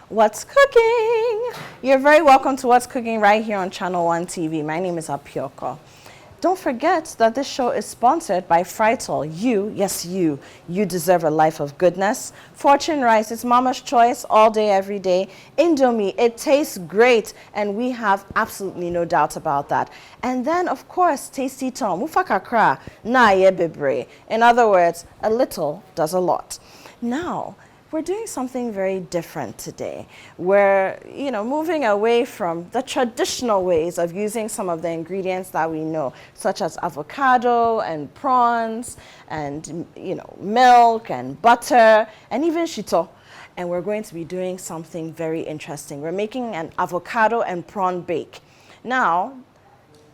What's cooking? You're very welcome to What's Cooking right here on Channel 1 TV. My name is Apioko. Don't forget that this show is sponsored by Frital. You, yes you deserve a life of goodness. Fortune Rice, it's Mama's Choice all day, every day. Indomie, it tastes great, and we have absolutely no doubt about that. And then, of course, Tasty Tom, Mufakakra, na ye bebre. In other words, a little does a lot. Now, we're doing something very different today. We're, moving away from the traditional ways of using some of the ingredients that we know, such as avocado and prawns and, milk and butter and even shito. And we're going to be doing something very interesting. We're making an avocado and prawn bake. Now,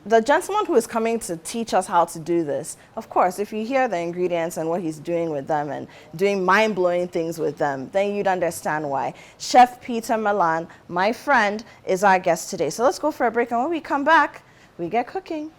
the gentleman who is coming to teach us how to do this, of course, if you hear the ingredients and what he's doing with them and doing mind-blowing things with them, then you'd understand why. Chef Pieter Milan, my friend, is our guest today. So let's go for a break, and when we come back, we get cooking.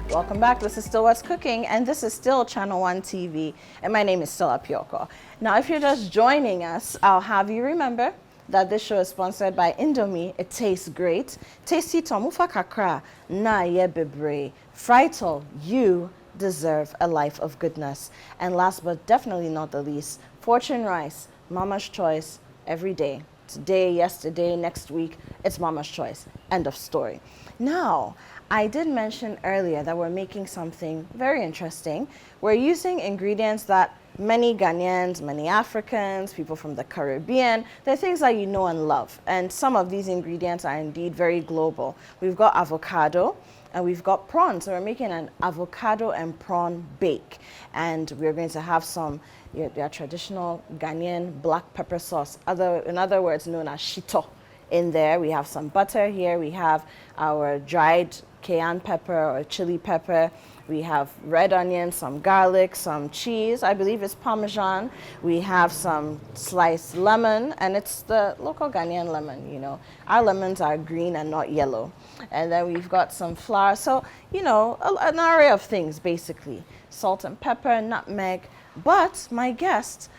Welcome back. This is still What's Cooking, and this is still Channel 1 TV, and my name is still Apioko. Now, if you're just joining us, I'll have you remember that this show is sponsored by Indomie. It tastes great. Tasty Tomufa Kakra, na ye bebre. Frital, you deserve a life of goodness. And last but definitely not the least, Fortune Rice, Mama's Choice, every day. Today, yesterday, next week, it's Mama's Choice. End of story. Now, I did mention earlier that we're making something very interesting. We're using ingredients that many Ghanaians, many Africans, people from the Caribbean, they're things that you know and love. And some of these ingredients are indeed very global. We've got avocado and we've got prawn. So we're making an avocado and prawn bake. And we're going to have some your traditional Ghanaian black pepper sauce, in other words known as shito, in there. We have some butter here. We have our dried cayenne pepper or chili pepper. We have red onions, some garlic, some cheese. I believe it's Parmesan. We have some sliced lemon, and it's the local Ghanaian lemon, Our lemons are green and not yellow. And then we've got some flour. So, an array of things, basically. Salt and pepper, nutmeg. But my guest,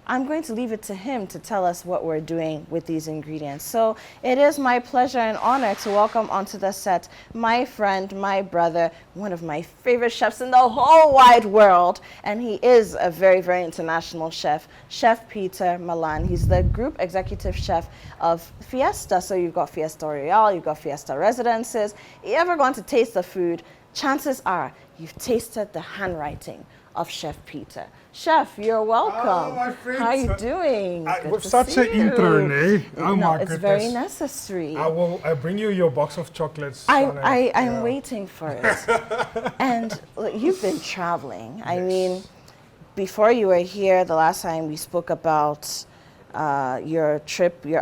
I'm going to leave it to him to tell us what we're doing with these ingredients. So it is my pleasure and honor to welcome onto the set my friend, my brother, one of my favorite chefs in the whole wide world. And he is a very, very international chef, Chef Pieter Milan. He's the group executive chef of Fiesta. So you've got Fiesta Royale, you've got Fiesta Residences. If you ever gone to taste the food, chances are you've tasted the handwriting of Chef Pieter. Chef, you're welcome. Oh, my friend. How are you doing? With such an intro, eh? Oh my it's goodness. very necessary. I bring you your box of chocolates. I'm waiting for it. And look, you've been traveling. Yes. I mean, before you were here, the last time we spoke about your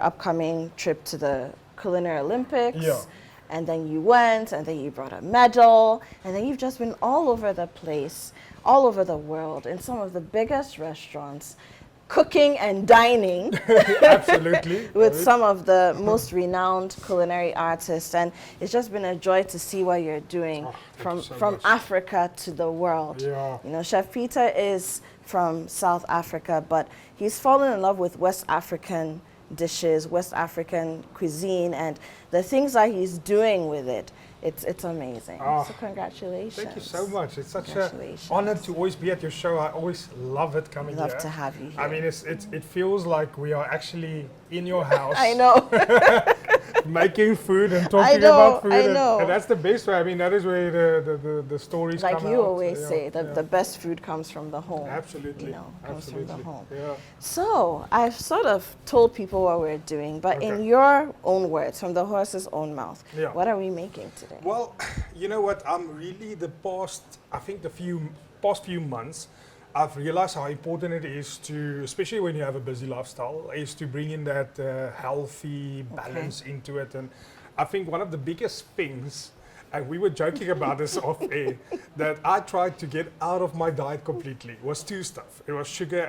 upcoming trip to the Culinary Olympics. Yeah. And then you went, and then you brought a medal, and then you've just been all over the place, all over the world, in some of the biggest restaurants, cooking and dining. Absolutely. With some of the most renowned culinary artists. And it's just been a joy to see what you're doing from Africa to the world. Yeah. Chef Pieter is from South Africa, but he's fallen in love with West African dishes, West African cuisine, and the things that he's doing with it. It's amazing. So congratulations. Thank you so much. It's such an honor to always be at your show. I always love it coming here. Love to have you here. I mean, it feels like we are actually in your house. I know. Making food and talking about food. I know. And that's the best way. I mean, that is where the stories come out. Like you always say, the best food comes from the home. Absolutely. Comes from the home. Yeah. So I've sort of told people what we're doing, but in your own words, from the horse's own mouth, what are we making today? Well, you know what? I'm really the past few months, I've realized how important it is to, especially when you have a busy lifestyle, is to bring in that healthy balance into it. And I think one of the biggest things and we were joking about this off air, that I tried to get out of my diet completely. It was two stuff. It was sugar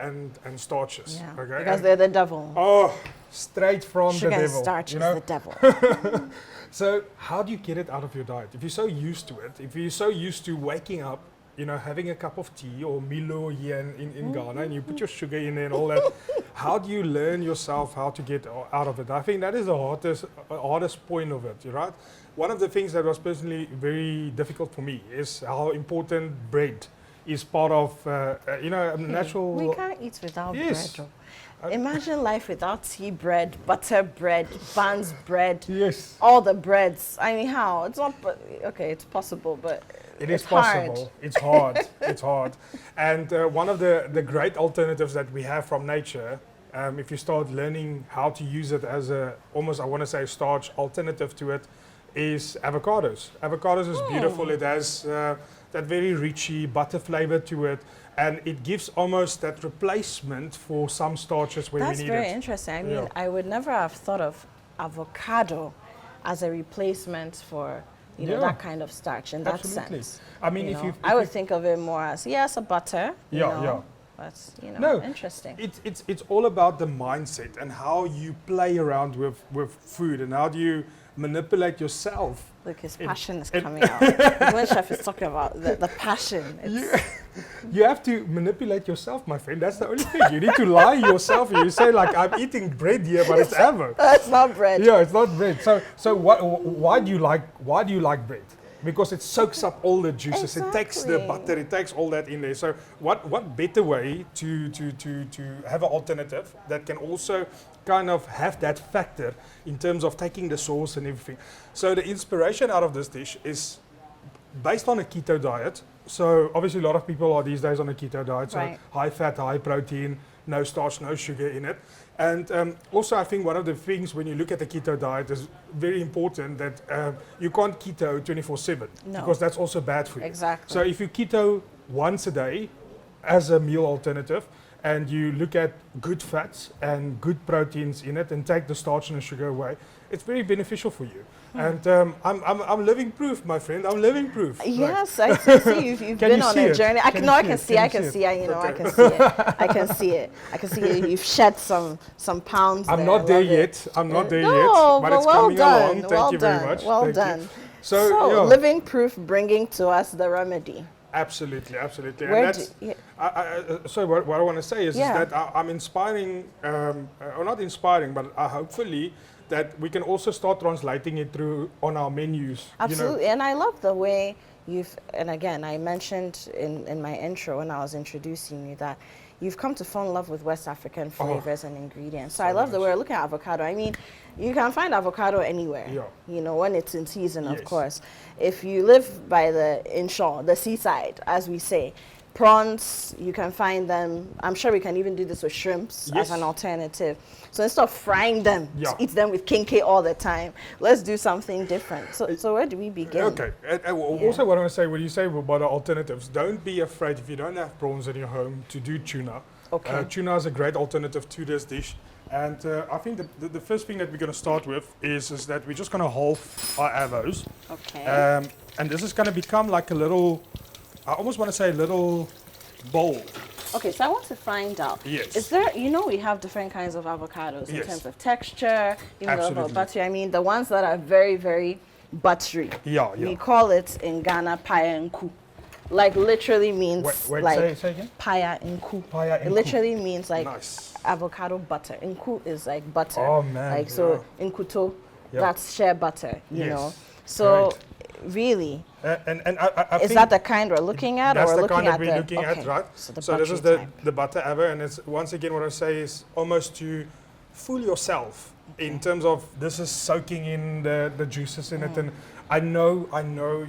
and starches. Yeah, Okay? because And they're the devil. oh, straight from Sugar the and devil. starch you is know? the devil. So how do you get it out of your diet? If you're so used to it, if you're so used to waking up, having a cup of tea or Milo here in Ghana, and you put your sugar in there and all that, how do you learn yourself how to get out of it? I think that is the hardest point of it, right? One of the things that was personally very difficult for me is how important bread is part of, natural... We can't eat without Yes. bread. Imagine life without tea bread, butter bread, buns bread, Yes. all the breads. I mean, how? It's not, okay, it's possible, but It is it's possible. hard. It's hard. It's hard. And one of the great alternatives that we have from nature, if you start learning how to use it as almost, I want to say, starch alternative to it, is avocados. Avocados is beautiful. It has that very richy butter flavor to it. And it gives almost that replacement for some starches where That's we need very it. interesting. I mean, Yeah. I would never have thought of avocado as a replacement for Yeah. that kind of starch in that Absolutely. sense. I mean, You if know, you... I would think of it more as, yes, a butter. you Yeah, know, yeah. But, No, interesting. It's all about the mindset and how you play around with food and how do you manipulate yourself. Look, his it- passion is it- coming out. When chef is talking about the passion. It's, You have to manipulate yourself, my friend. That's the only thing. You need to lie yourself. You say like, I'm eating bread here, but it's avo. That's not bread. Yeah, it's not bread. So why do you like bread? Because it soaks up all the juices. It takes the Exactly. butter. It takes all that in there. So what better way to have an alternative that can also kind of have that factor in terms of taking the sauce and everything. So the inspiration out of this dish is based on a keto diet. So obviously a lot of people are these days on a keto diet. So Right. high fat, high protein, no starch, no sugar in it. And also I think one of the things when you look at the keto diet is very important that you can't keto 24/7 No. because that's also bad for you. Exactly. So if you keto once a day as a meal alternative and you look at good fats and good proteins in it and take the starch and the sugar away, it's very beneficial for you. And I'm living proof, my friend. I'm living proof. Like, Yes, I see you've Can been you on see a it? journey. Can No, you I see can it? see, Can I you can see see, it? I Okay. can see it. I can see it. I can see it. You've shed some pounds I'm there. not I there love it. yet. I'm not there No, yet. But it's well coming done. along. Thank well you done. very much. Well Thank you. done. So, yeah. Living proof bringing to us the remedy. Absolutely, absolutely. Where And do that's, so what I want to say is Yeah. that I'm inspiring, or not inspiring, but hopefully that we can also start translating it through on our menus. Absolutely, and I love the way and again, I mentioned in my intro when I was introducing you that you've come to fall in love with West African flavors and ingredients. So I love the way we're looking at avocado. I mean, you can find avocado anywhere, Yeah. when it's in season, of Yes. course. If you live by the inshore, the seaside, as we say, prawns, you can find them. I'm sure we can even do this with shrimps Yes. as an alternative. So instead of frying them, Yeah. to eat them with kinky all the time, let's do something different. So where do we begin? Okay. Also, what I want to say, when you say about the alternatives, don't be afraid if you don't have prawns in your home to do tuna. Okay. Tuna is a great alternative to this dish. And I think the first thing that we're going to start with is that we're just going to halve our avos. Okay. And this is going to become like a little, I almost want to say a little bowl. Okay, so I want to find out. Yes. Is there, we have different kinds of avocados in Yes. terms of texture, even though Absolutely. buttery. I mean, the ones that are very, very buttery. Yeah. We call it in Ghana paya nku. Like literally means Wait, like say again? paya nku. Paya It nku. literally means like Nice. avocado butter. Nku is like butter. Oh, man, Like so nkuto, Yeah. that's shea butter, Yes. know. So really, And I is think that the kind we're looking at, that's or the we're looking kind that at we're the looking at, right? So, the So this is buttery type. the butter avo, and it's once again what I say is almost to fool yourself in terms of this is soaking in the juices in it. And I know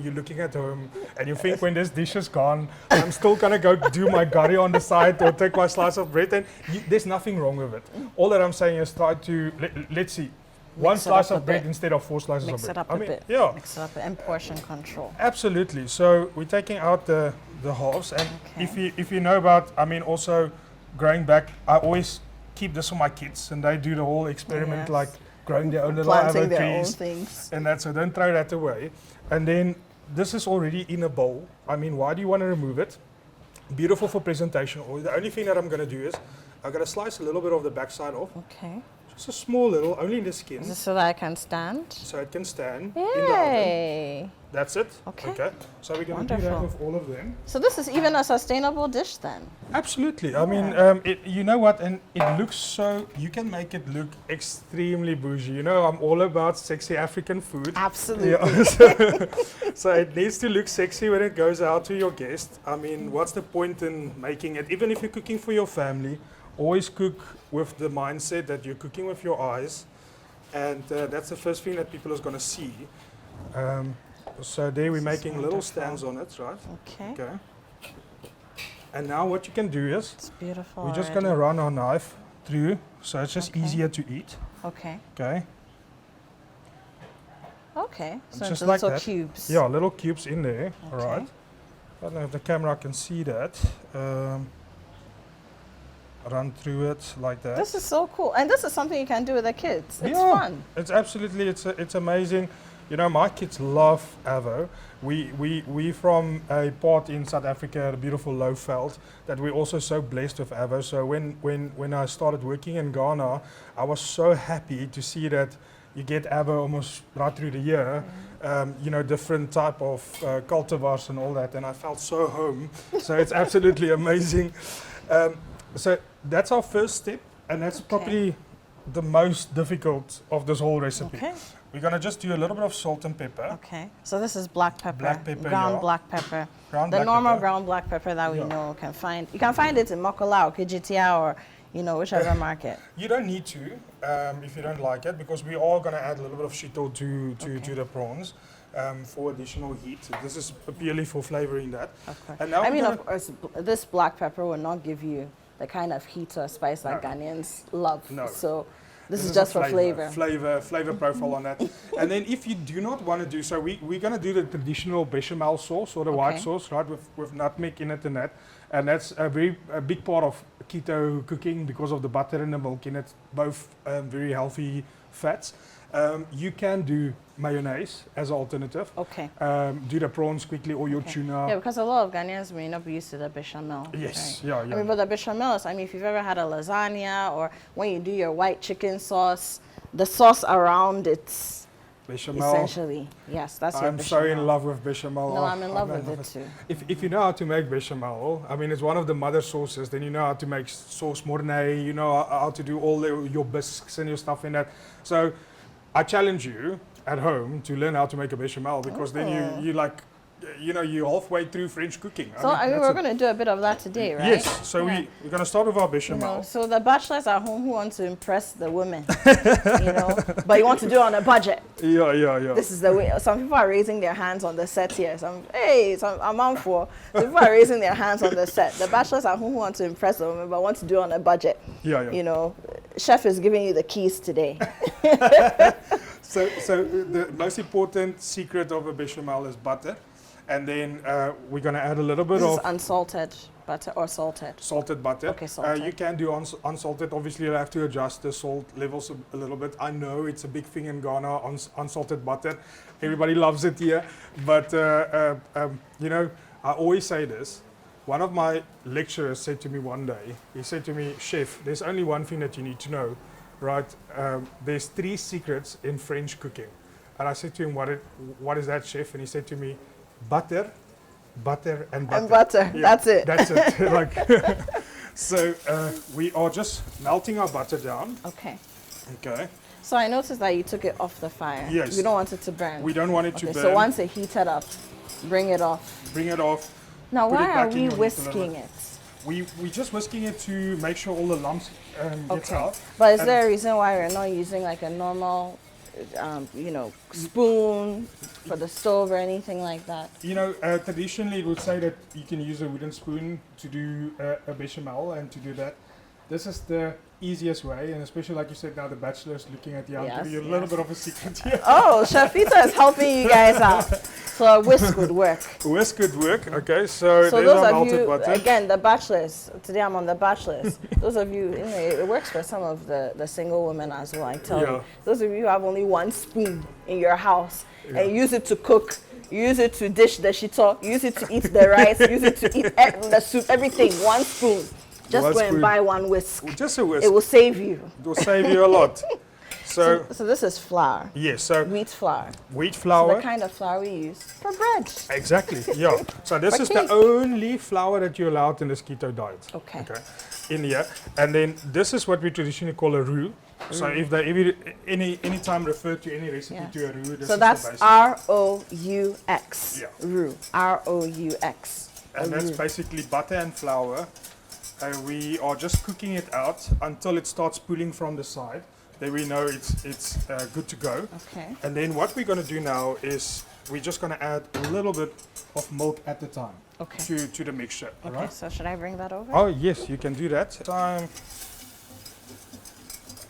you're looking at home and you think when this dish is gone, I'm still gonna go do my curry on the side or take my slice of bread, and there's nothing wrong with it. All that I'm saying is try to let's see. One Mix it slice up a of bread bit. instead of 4 slices Mix of bread. it up a bit. Yeah. Mix it up and portion control. Absolutely. So we're taking out the halves, and if you know about, I mean, also growing back, I always keep this for my kids, and they do the whole experiment Yes. like growing their own little Planting avocado their own trees things. and that. So don't throw that away. And then this is already in a bowl. I mean, why do you want to remove it? Beautiful for presentation oil. The only thing that I'm going to do is I'm going to slice a little bit of the backside off. Okay. Just a small little, only in the skin. Is this so that I can stand? So it can stand Yay. in the oven. That's it. Okay. So we're going to do that Wonderful. with all of them. So this is even a sustainable dish then? Absolutely. I mean, you know what? And it looks so, you can make it look extremely bougie. You know, I'm all about sexy African food. Absolutely. Yeah. So it needs to look sexy when it goes out to your guest. I mean, what's the point in making it? Even if you're cooking for your family, always cook with the mindset that you're cooking with your eyes. And that's the first thing that people is going to see. So there we're making little stands on it, right? Okay. And now what you can do is, It's beautiful. we're just going to run our knife through, so it's just easier to eat. Okay. Okay. Okay. So Just it's like little that. cubes. Yeah, little cubes in there. All Okay. right. I don't know if the camera can see that. Run through it like that. This is so cool. And this is something you can do with the kids. It's Yeah. fun. It's absolutely, it's amazing. You know, my kids love avo. We from a part in South Africa, a beautiful Lowveld, that we're also so blessed with avo. So when I started working in Ghana, I was so happy to see that you get avo almost right through the year. You know, different type of cultivars and all that, and I felt so home. So it's absolutely amazing. So that's our first step, and that's probably the most difficult of this whole recipe. Okay. We're gonna just do a little bit of salt and pepper. Okay. So this is black pepper. Black pepper, Ground yeah. black pepper. Ground The black normal pepper. ground black pepper that we Yeah. know can find. You can find it in Mokola or Kijitia or, you know, whichever market. You don't need to, if you don't like it, because we are gonna add a little bit of shito to the prawns for additional heat. This is purely for flavoring that. Of course. And now I we're mean, gonna- of course, this black pepper will not give you the kind of heat or spice that No. Ghanaians love. No. So this is a just for flavor. Flavor profile on that. And then if you do not want to do so, we're going to do the traditional bechamel sauce or the white Okay. sauce, right, with nutmeg in it and that. And that's a big part of keto cooking because of the butter and the milk in it, both very healthy fats. You can do mayonnaise as an alternative. Okay. Do the prawns quickly or your Okay. tuna. Yeah, because a lot of Ghanaians may not be used to the bechamel. Yes, right? yeah. I mean, but the bechamel is, I mean, if you've ever had a lasagna or when you do your white chicken sauce, the sauce around it's Bechamel. essentially, yes, that's your I'm bechamel. so in love with bechamel. No, Oh, I'm in love with it too. If you know how to make bechamel, I mean, it's one of the mother sauces, then you know how to make sauce mornay, you know how to do all your bisques and your stuff in that. So I challenge you at home to learn how to make a bechamel because then you like, you know, you're halfway through French cooking. So I mean, that's we're it. going to do a bit of that today, right? Yes, so Yeah. we're going to start with our You bechamel. know, so the bachelors at home who want to impress the women, you know, but you want to do it on a budget. Yeah. This is the way. Some people are raising their hands on the set here. I'm on for. Some people are raising their hands on the set. The bachelors at home who want to impress the women but want to do it on a budget. Yeah. You know, chef is giving you the keys today. So the most important secret of a bechamel is butter. And then we're going to add a little bit This is of unsalted butter or salted. salted butter. Okay, salted. You can do unsalted. Obviously, you'll have to adjust the salt levels a little bit. I know it's a big thing in Ghana, unsalted butter. Everybody loves it here. But, you know, I always say this. One of my lecturers said to me one day, he said to me, Chef, there's only one thing that you need to know, right? There's 3 secrets in French cooking. And I said to him, what is that, Chef? And he said to me, butter, butter, and butter. And butter. Yeah, That's it. That's it. Like, so we are just melting our butter down. Okay. Okay. So I noticed that you took it off the fire. Yes. You don't want it to burn. We don't want it to Okay, burn. so once it heated up, bring it off. Bring it off. Now, Put it why are back in we your heat a little whisking bit. it? We're just whisking it to make sure all the lumps gets Okay. out. But is And there a reason why we're not using like a normal, you know, spoon for the stove or anything like that? You know, traditionally it would say that you can use a wooden spoon to do a bechamel and to do that. This is the easiest way, and especially like you said now, the bachelor's looking at you. I'll Yes, give you a little yes. bit of a secret here. Oh, Chef Pieter is helping you guys out. So a whisk would work. Whisk could work. Okay, so So there's those our of melted you, butter. again, the bachelors, today I'm on the bachelors. Those of you, you know, it works for some of the single women as well, I tell Yeah. you. Those of you who have only one spoon in your house and use it to cook use it to dish the shito, use it to eat the rice, use it to eat the soup, everything. 1 spoon. Just One go and spoon. buy 1 whisk. Just a whisk. It will save you. It will save you a lot. So this is flour, yes, so wheat flour. wheat So flour. the kind of flour we use for bread. Exactly, yeah. So this is the Okay. only flour that you're allowed in this keto diet. Okay. In here. And then this is what we traditionally call a roux. So if any time refer to any recipe Yes. to a roux, this So is that's the basic. R-O-U-X. Yeah. Roux. R-O-U-X. And that's basically butter and flour. We are just cooking it out until it starts pooling from the side. Then we know it's good to go. Okay. And then what we're going to do now is we're just going to add a little bit of milk at the time Okay. to the mixture. All Okay, right? so should I bring that over? Oh yes, you can do that. Time.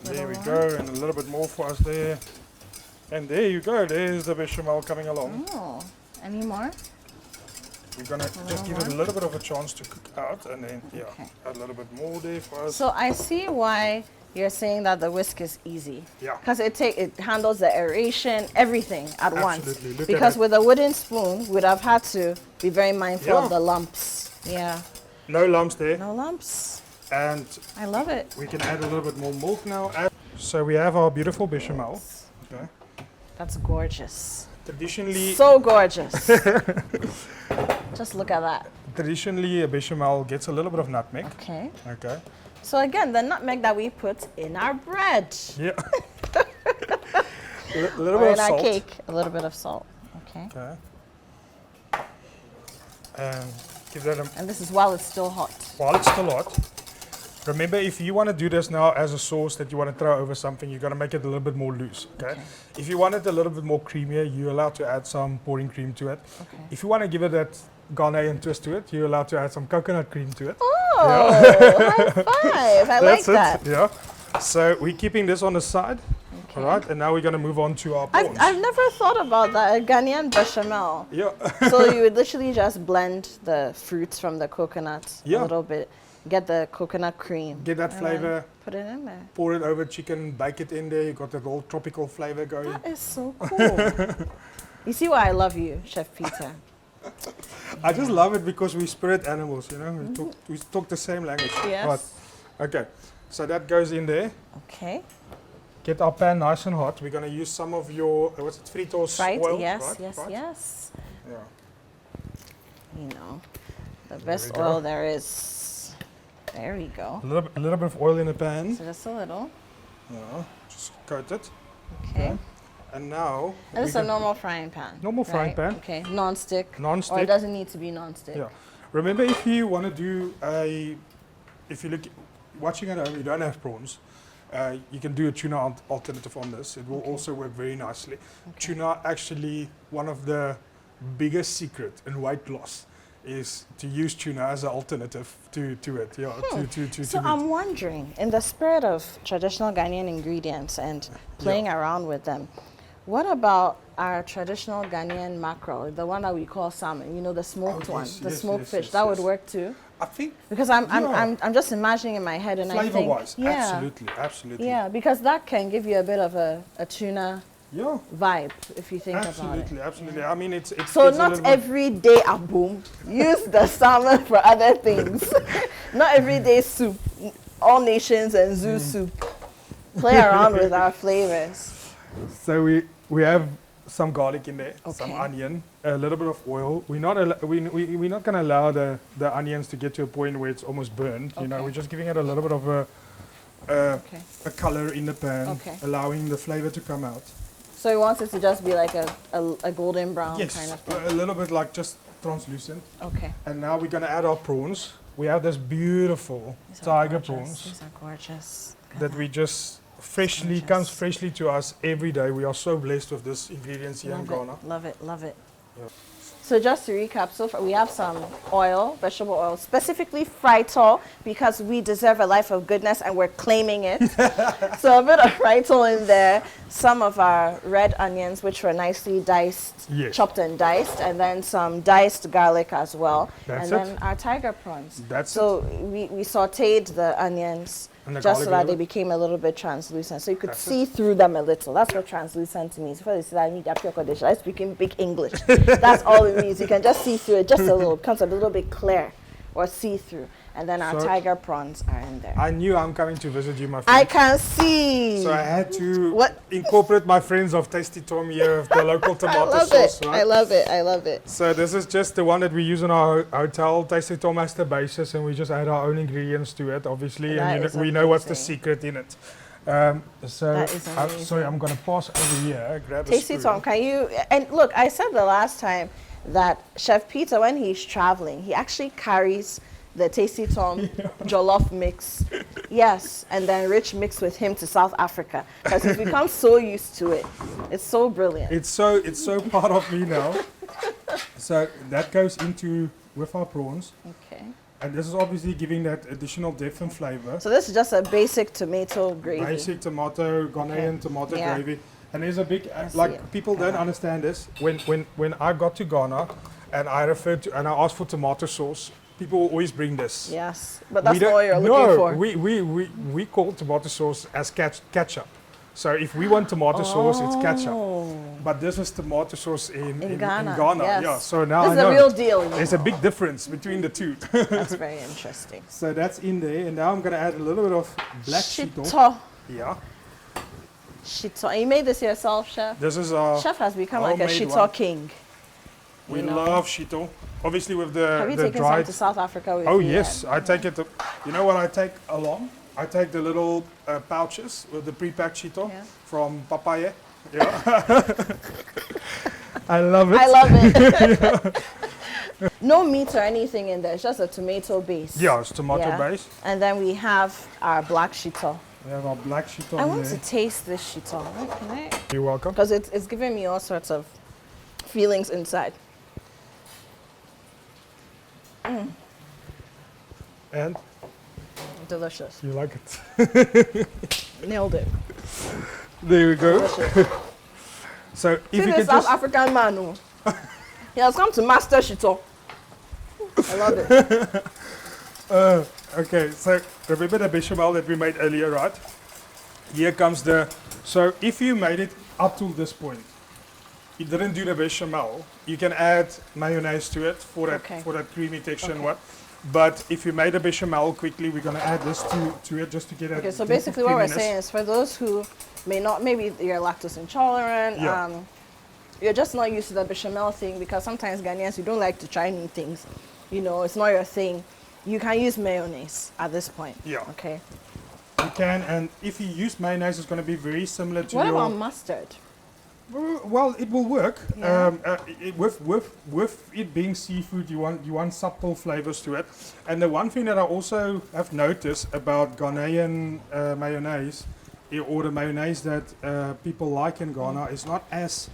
There we go, and a little bit more for us there. And there you go. There's the bechamel coming along. Oh, any more? We're gonna just give it a little bit of a chance to cook out, and then Okay. add a little bit more there for us. So I see why you're saying that the whisk is easy. Yeah. Because it handles the aeration, everything at once. Absolutely. Look at Because it. with a wooden spoon, we'd have had to be very mindful Yeah. of the lumps. Yeah. No lumps there, No lumps. and I love it. we can add a little bit more milk now. So we have our beautiful bechamel. Okay. That's gorgeous. Traditionally, So gorgeous. Just look at that. traditionally a bechamel gets a little bit of nutmeg. Okay. Okay. So again, the nutmeg that we put in our bread. Yeah. A little Or bit in of our salt. cake. A little bit of salt. Okay. Okay. And give that a And this is while it's still hot. while it's still hot. Remember, if you want to do this now as a sauce that you want to throw over something, you're going to make it a little bit more loose. Okay? If you want it a little bit more creamier, you're allowed to add some pouring cream to it. Okay. If you want to give it that Ghanaian twist to it, you're allowed to add some coconut cream to it. Oh, high five. I like That's that. it. Yeah. So we're keeping this on the side. Okay. All right. And now we're going to move on to our prawns. I've never thought about that, a Ghanaian bechamel. Yeah. So you would literally just blend the fruits from the coconut Yeah. a little bit, get the coconut cream. Get that and then flavor. Put it in there. Pour it over chicken, bake it in there. You got that whole tropical flavor going. That is so cool. You see why I love you, Chef Pieter. I just love it because we spirit animals, you know. We talk the same language. Yes. Right. Okay. So that goes in there. Okay. Get our pan nice and hot. We're going to use some of your, what's it, Fritos Right? oil. Yes, right? yes, Right? yes. Yeah. You know, the There best we go. oil there is. There we go. A little bit of oil in the pan. So just a little. Yeah. Just coat it. Okay. And now. And this is we a can- normal frying pan. Normal frying pan. Okay. Non-stick. Or Non-stick. it doesn't need to be non-stick. Yeah. Remember, if you want to do if you look, watching at home, you don't have prawns, you can do a tuna alternative on this. It will also work very nicely. Tuna, actually, one of the biggest secret in weight loss is to use tuna as an alternative to it. Yeah, to So meat. I'm wondering, in the spirit of traditional Ghanaian ingredients and playing around with them, what about our traditional Ghanaian mackerel, the one that we call salmon? You know, the smoked one, yes, the yes, smoked yes, fish. yes, That would yes. work too. I think Because Yeah. I'm just imagining in my head, and I think flavor-wise, absolutely. yeah, because that can give you a bit of a tuna Yeah, vibe if you think about absolutely, it. absolutely. I mean, it's So it's a not little bit- every day a boom. Use the salmon for other things. Not every day soup. All nations and zoo soup. Play around with our flavors. So we have some garlic in there, some Okay. onion, a little bit of oil. We're not going to allow the onions to get to a point where it's almost burned. You know, Okay. we're just giving it a little bit of Okay. a color in the pan, Okay. allowing the flavor to come out. So you want it to just be like a golden brown Yes, kind of thing. a little bit like just translucent. Okay. And now we're going to add our prawns. We have this beautiful These are tiger gorgeous. prawns These are gorgeous. that we just freshly Gorgeous. comes freshly to us every day. We are so blessed with this ingredients here in Ghana. Love it, love it. Yeah. So just to recap, so far we have some oil, vegetable oil, specifically fritol, because we deserve a life of goodness and we're claiming it. So a bit of fritol in there, some of our red onions, which were nicely diced, Yes. chopped and diced, and then some diced garlic as well. That's and it. then our tiger prawns. That's so we sauteed the onions And the just so garlic that they a little? became a little bit translucent. So you could That's see through them a little. That's what translucent means. Before they say that I need a pure condition, I speak in big English. That's all it means. You can just see through it, just a little. It becomes a little bit clear or see-through. And then our So tiger prawns are in there. I knew I'm coming to visit you, my friend. I can see. So I had to What? incorporate my friends of Tasty Tom here of the local I tomato love sauce. it. Right? I love it. I love it. So this is just the one that we use in our hotel, Tasty Tom as the basis, and we just add our own ingredients to it, obviously, That and is we know what's the amazing. secret in it. So That is amazing. sorry, I'm gonna pass over here. Grab a Tasty spoon. Tom, can you, and look, I said the last time that Chef Pieter, when he's traveling, he actually carries the Tasty Tom jollof mix. Yes, and then rich mix with him to South Africa because he's become so used to it. It's so brilliant. It's so part of me now. So that goes into with our prawns, Okay. and this is obviously giving that additional depth and flavor. So this is just a basic tomato gravy. Basic tomato, Ghanaian Okay. tomato Yeah. gravy. And there's a big, I see like, it. people don't understand this. When I got to Ghana and I referred to, and I asked for tomato sauce, people will always bring this. Yes, but that's We don't- not what you're no, looking for. we call tomato sauce as ketchup. So if we want tomato sauce, it's ketchup. Oh, But this is tomato sauce in Ghana, Yeah, yes. so now this I is know. a real deal. You There's a big difference between the two. know. That's very interesting. So that's in there. And now I'm going to add a little bit of black shito. Shito. Yeah. Shito. And you made this yourself, Chef? This is our Chef has become like a homemade shito one. king. We you know. love shito. Obviously with Have you the taken some dried. to South Africa with Oh you? yes, I take it. You know what I take along? I take the little pouches with the pre-packed shito Yeah. from Papaya. Yeah. I love it. I love it. No meat or anything in there. It's just a tomato base. Yeah, it's tomato Yeah. base. And then we have our black shito. We have our black shito I in want there. to taste this shito. Can I? You're welcome. Because it's giving me all sorts of feelings inside. And Delicious. you like it. Nailed it. There we go. Delicious. So if See you this can South just African man, oh. He has come to master shito. I love it. okay, so remember the bechamel that we made earlier, right? Here comes the. So if you made it up to this point, you didn't do the bechamel, you can add mayonnaise to it for that Okay. for that creamy texture and Okay. what. But if you made a bechamel quickly, we're gonna add this to it just to get it. Okay, so basically what we're saying is for those who may not, maybe you're lactose intolerant, Yeah. you're just not used to the bechamel thing because sometimes Ghanaians, you don't like to try new things. You know, it's not your thing. You can use mayonnaise at this point. Yeah. Okay. You can, and if you use mayonnaise, it's gonna be very similar to What your. about mustard? Well, it will work. Yeah. With it being seafood, you want subtle flavors to it. And the one thing that I also have noticed about Ghanaian mayonnaise, or the mayonnaise that people like in Ghana, is not as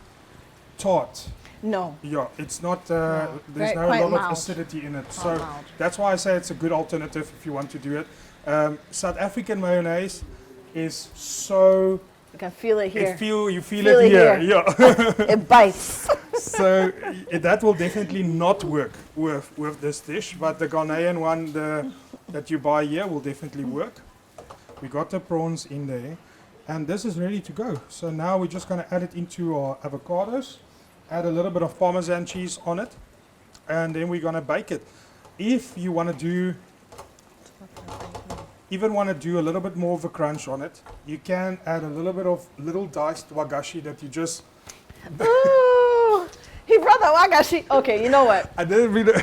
tart. No. Yeah, it's not. No. There's Very- no quite lot mild. of acidity in it, Quite so mild. that's why I say it's a good alternative if you want to do it. South African mayonnaise is so. You can feel it here. You feel Feel it it here. here. Yeah. It bites. So that will definitely not work with this dish, but the Ghanaian one that you buy here will definitely work. We got the prawns in there, and this is ready to go. So now we're just going to add it into our avocados, add a little bit of Parmesan cheese on it, and then we're going to bake it. If you want to do a little bit more of a crunch on it, you can add a little bit of little diced wagashi that you just. Ooh, he brought the wagashi. Okay, you know what? I didn't really.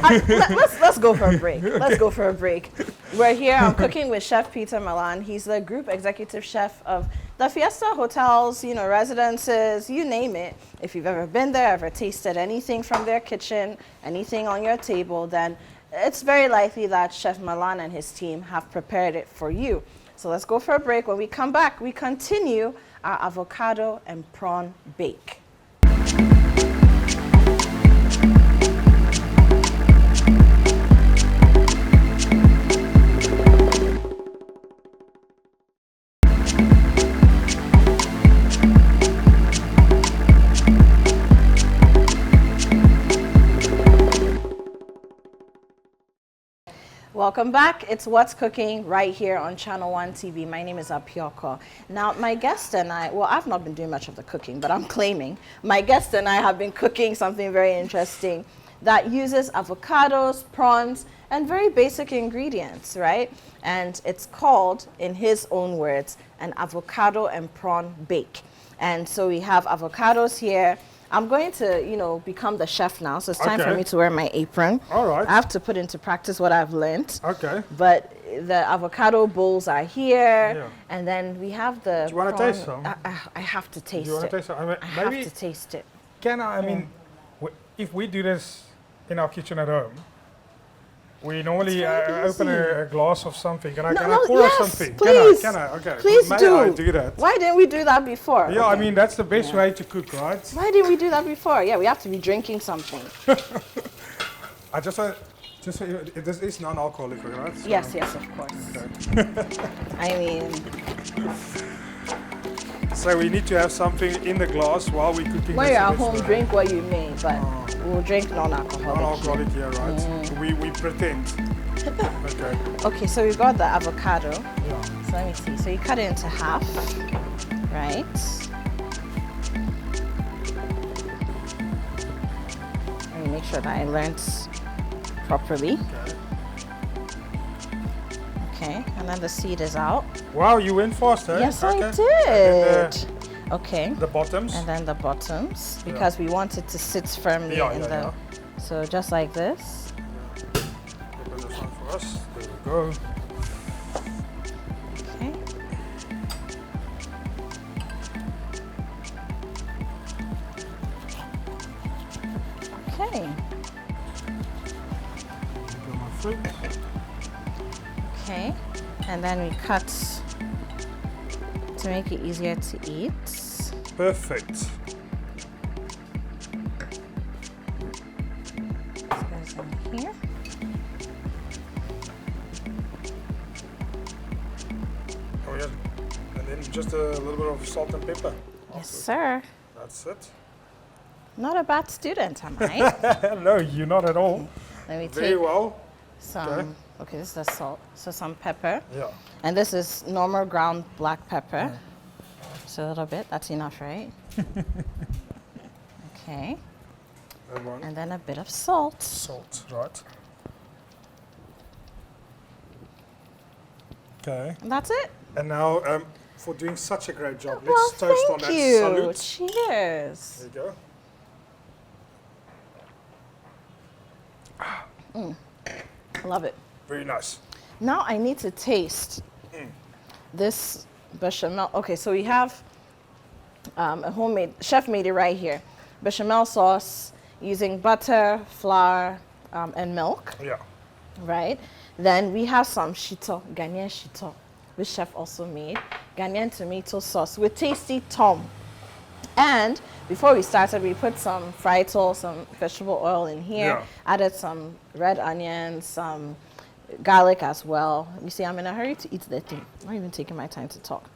Let's go for a break. Let's go for a break. We're here. I'm cooking with Chef Pieter Milan. He's the group executive chef of the Fiesta hotels, you know, residences, you name it. If you've ever been there, ever tasted anything from their kitchen, anything on your table, then it's very likely that Chef Milan and his team have prepared it for you. So let's go for a break. When we come back, we continue our avocado and prawn bake. Welcome back. It's What's Cooking right here on Channel 1 TV. My name is Apioko. Now, my guest and I, well, I've not been doing much of the cooking, but I'm claiming my guest and I have been cooking something very interesting that uses avocados, prawns, and very basic ingredients, right? And it's called, in his own words, an avocado and prawn bake. And so we have avocados here. I'm going to, you know, become the chef now, so it's time for me to wear my apron. All right. I have to put into practice what I've learned. Okay. But the avocado bowls are here, and then we have the. Do you want to taste some? I have to taste it. Do you want to taste some? I mean, I have to taste it. I mean, if we do this in our kitchen at home, we normally open a glass of something. Can I pour us something? Please. Can I? Okay. Please May do. I do that? Why didn't we do that before? Yeah, I mean, that's the best way to cook, right? Why didn't we do that before? Yeah, we have to be drinking something. I just this is non-alcoholic, right? So Yes, of course. Okay. I mean, so we need to have something in the glass while we're cooking. when you're at home, drink what you may, but we'll drink non-alcoholic. Non-alcoholic, yeah, right. We pretend. Okay. Okay, so we've got the avocado. Yeah. So let me see. So you cut it into half, right? Let me make sure that I learned properly. Okay, and then the seed is out. Wow, you went fast, eh? Yes, okay. I did. Okay. The bottoms. And then the bottoms, because we want it to sit firmly in the. So just like this. Open this one for us. There we go. Okay. Okay. Okay. And then we cut to make it easier to eat. Perfect. This goes in here. Oh yeah. And then just a little bit of salt and pepper. Yes, sir. That's it. Not a bad student, am I? No, you're not at all. Let me Very take well. some. Okay, this is the salt. So some pepper. Yeah. And this is normal ground black pepper. So a little bit. That's enough, right? Okay. That one. And then a bit of salt. Salt, right. Okay. And that's it. And now, for doing such a great job, Well, let's toast on thank that. you. Salute. Cheers. There you go. Love it. Very nice. Now I need to taste this bechamel. Okay, so we have a homemade, chef made it right here. Bechamel sauce using butter, flour, and milk, Yeah. right? Then we have some shito, Ghanaian shito, which chef also made. Ghanaian tomato sauce with tasty tom. And before we started, we put some frital, some vegetable oil in here, added some red onions, some garlic as well. You see, I'm in a hurry to eat the thing. I'm not even taking my time to talk.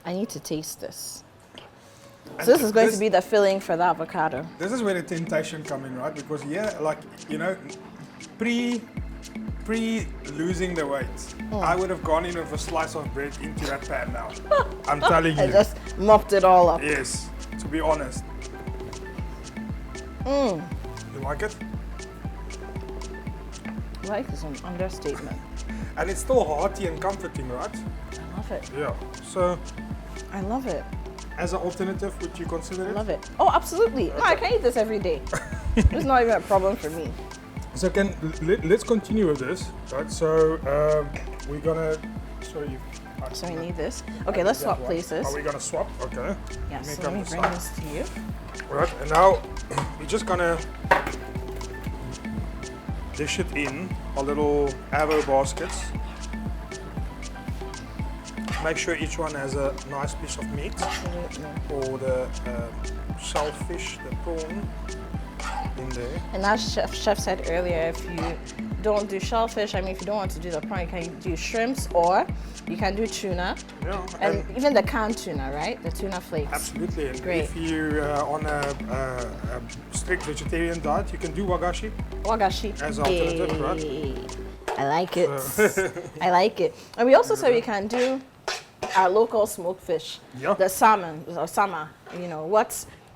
I need to taste this. So this is going to be the filling for the avocado. This is where the temptation comes in, right? Because like, you know, pre losing the weight, I would have gone in with a slice of bread into that pan now. I'm telling you. I just mopped it all up. Yes, to be honest. You like it? Like is an understatement. And it's still hearty and comforting, right? I love it. Yeah. So, I love it. as an alternative, would you consider I it? love it. Oh, absolutely. No, I can eat this every day. It's not even a problem for me. So let's continue with this, right? So we're gonna. Sorry. So we need this. Okay, let's swap places. Are we gonna swap? Okay. Yeah, so come let me this bring side. this to you. Right, and now we're just gonna dish it in our little avo baskets. Make sure each one has a nice piece of meat, Absolutely. or the shellfish, the prawn, in there. And as chef said earlier, if you don't do shellfish, I mean, if you don't want to do the prawn, you can do shrimps or you can do tuna. Yeah, And even the canned tuna, right? The tuna flakes. absolutely. And Great. if you're on a strict vegetarian diet, you can do wagashi Wagashi. as an alternative, right? I like it. I like it. And we also said we can do our local smoked fish, Yeah. the salmon or sama. You know what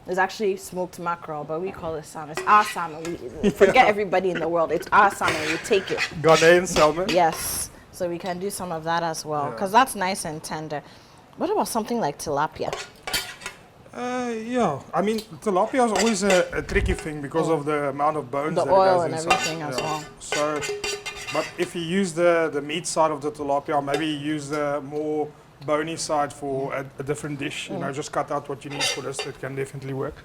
is actually smoked mackerel, but we call it salmon. It's our salmon. We forget everybody in the world. It's our salmon. We take it. Ghanaian salmon. Yes. So we can do some of that as well, because that's nice and tender. What about something like tilapia? Yeah, I mean, tilapia is always a tricky thing because of the amount of bones The that oil it and has inside. everything as well. So, but if you use the meat side of the tilapia, maybe use the more bony side for a different dish. You know, just cut out what you need for this. It can definitely work.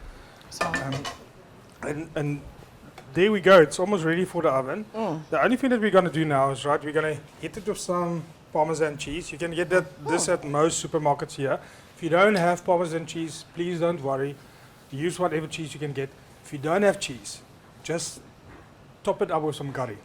So, And there we go. It's almost ready for the oven. The only thing that we're going to do now is, right, we're going to hit it with some Parmesan cheese. You can get this at most supermarkets here. If you don't have Parmesan cheese, please don't worry. Use whatever cheese you can get. If you don't have cheese, just top it up with some curry.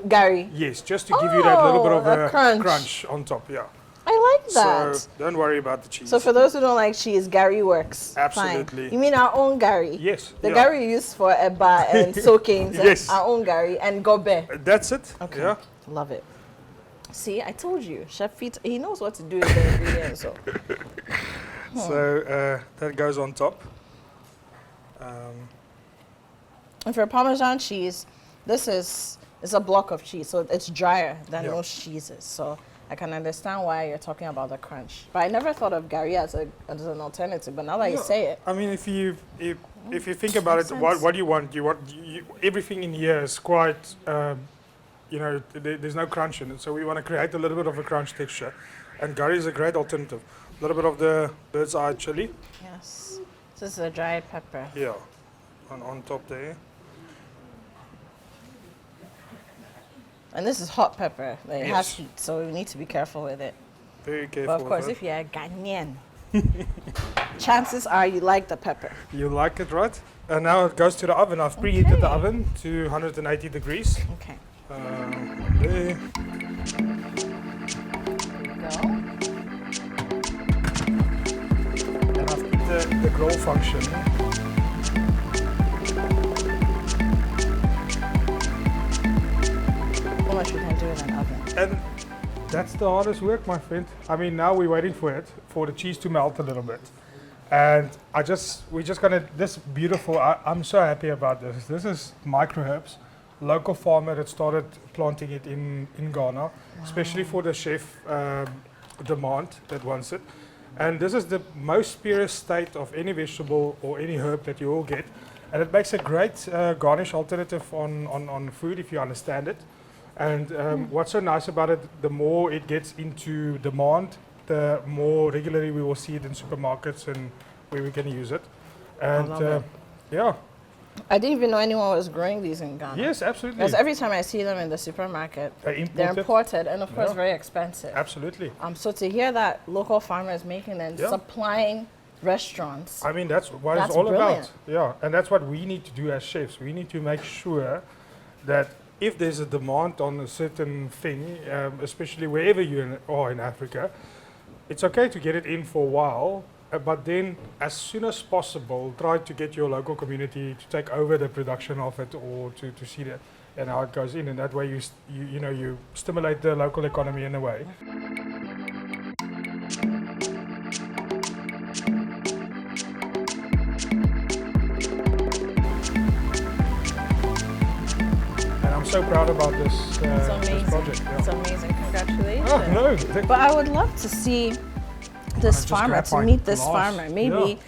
Gary, Yes, just to give you that little bit of a a crunch. on top, yeah. I like that. So don't worry about the cheese. So for those who don't like cheese, Gary works. Absolutely. Fine. You mean our own Gary? Yes. The yeah. Gary used for eba and soakings. Yes. Our own Gary and gobe. That's it. Okay. Yeah. Love it. See, I told you, Chef Pete, he knows what to do with the ingredients. So. So that goes on top. And for Parmesan cheese, it's a block of cheese, so it's drier than Yeah. most cheeses. So I can understand why you're talking about the crunch. But I never thought of Gary as an alternative. But now that you say it, I mean, if you think about it, Makes what sense. do you want? Everything in here is quite, you know, there's no crunch in it. So we want to create a little bit of a crunch texture, and curry is a great alternative. A little bit of the bird's eye chili, yes, this is a dried pepper. yeah, on top there. And this is hot pepper. Like, it has Yes. heat, so we need to be careful with it. Very careful. But of course, with if you're a Ghanaian, chances are you like the pepper. it. You like it, right? And now it goes to the oven. I've preheated the oven to 180 degrees. Okay. There. There we go. And I've put the grill function. How much we can do in an oven. And that's the hardest work, my friend. I mean, now we're waiting for the cheese to melt a little bit. And we're just gonna, this beautiful, I'm so happy about this. This is micro herbs, local farmer that started planting it in Ghana, especially for the chef demand that wants it. And this is the most purest state of any vegetable or any herb that you will get. And it makes a great garnish alternative on food if you understand it. And what's so nice about it, the more it gets into demand, the more regularly we will see it in supermarkets and where we can use it. And love it. yeah, I didn't even know anyone was growing these in Ghana. yes, absolutely. Because every time I see them in the supermarket, they're imported and of course Yeah. very expensive. Absolutely. So to hear that local farmers making and Yeah. supplying restaurants, I mean, that's what That's it's all brilliant. about. Yeah, and that's what we need to do as chefs. We need to make sure that if there's a demand on a certain thing, especially wherever you are in Africa, it's okay to get it in for a while, but then as soon as possible, try to get your local community to take over the production of it or to see that and how it goes in. And that way you stimulate the local economy in a way. And I'm so proud about this, it's amazing. this project. Yeah. It's amazing. Congratulations. Oh, no. th- But I would love to see this just farmer, grab to my meet this glass. farmer. Maybe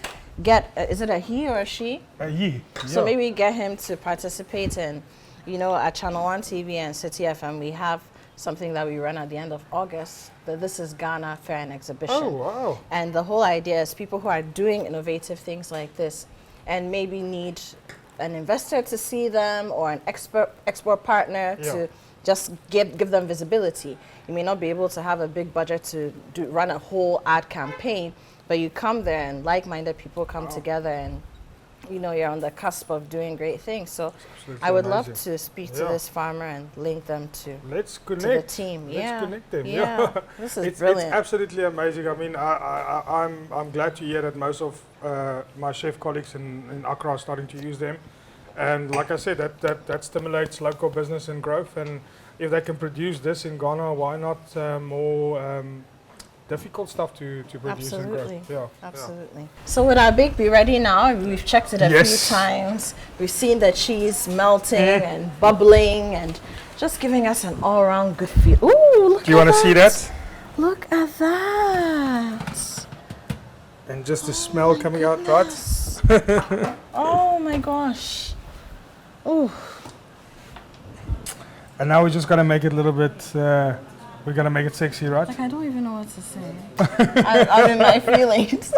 get, is it a he or a she? yeah. So maybe get him to participate in, you know, at Channel 1 TV and City FM, we have something that we run at the end of August, the This is Ghana Fair and Exhibition. Oh, wow. And the whole idea is people who are doing innovative things like this and maybe need an investor to see them or an export partner Yeah. to just give them visibility. You may not be able to have a big budget to run a whole ad campaign, but you come there and like-minded people come together and you know you're on the cusp of doing great things. So Absolutely I would love amazing. to speak to Yeah. this farmer and link them to Let's the connect. team. Let's Yeah. connect them. Yeah. This is It's brilliant. absolutely amazing. I mean, I'm glad to hear that most of my chef colleagues in Accra are starting to use them. And like I said, that stimulates local business and growth. And if they can produce this in Ghana, why not more difficult stuff to produce and Absolutely. grow? Absolutely. So would our bake be ready now? We've checked it a Yes. few times. We've seen the cheese melting and bubbling and just giving us an all-around good feel. Ooh, look Do you at want to see that? Look at that. And just the smell coming out, right? Oh my gosh. Ooh. And now we just gotta make it a little bit. We're gonna make it sexy, right? Like, I don't even know what to say. I'm in my feelings.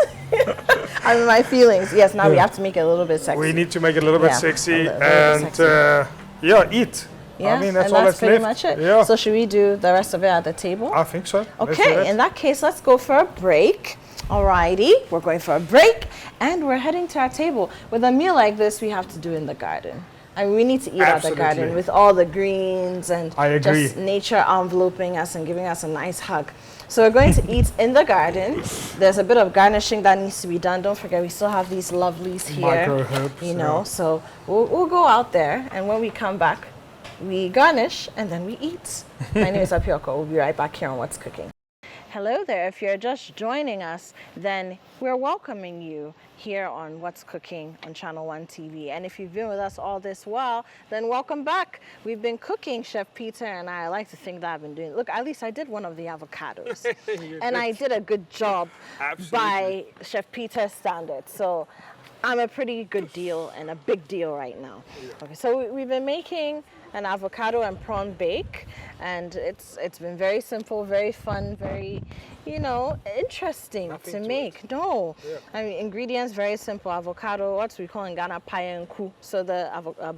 I'm in my feelings. Yes, now we have to make it a little bit sexy. We need to make it a little bit Yeah, sexy a little bit and sexy. yeah, eat. Yeah, I mean, that's and all that's that's pretty left. much it. Yeah. So should we do the rest of it at the table? I think so. Let's do Okay, that. in that case, let's go for a break. Alrighty, we're going for a break and we're heading to our table. With a meal like this, we have to do in the garden. I mean, we need to eat at the garden Absolutely. with all the greens and I agree. just nature enveloping us and giving us a nice hug. So we're going to eat in the garden. There's a bit of garnishing that needs to be done. Don't forget, we still have these lovelies here. Micro herbs, You know, yeah. so we'll go out there and when we come back, we garnish and then we eat. My name is Apioko. We'll be right back here on What's Cooking. Hello there. If you're just joining us, then we're welcoming you here on What's Cooking on Channel 1 TV. And if you've been with us all this while, then welcome back. We've been cooking, Chef Peter and I like to think that I've been doing. Look, at least I did one of the avocados. And I did a good job by Chef Peter's standards. So I'm a pretty good deal and a big deal right now. Okay, so we've been making an avocado and prawn bake, and it's been very simple, very fun, very, you know, interesting Nothing to to make. it. No, Yeah. I mean, ingredients very simple. Avocado, what we call in Ghana payenku. So the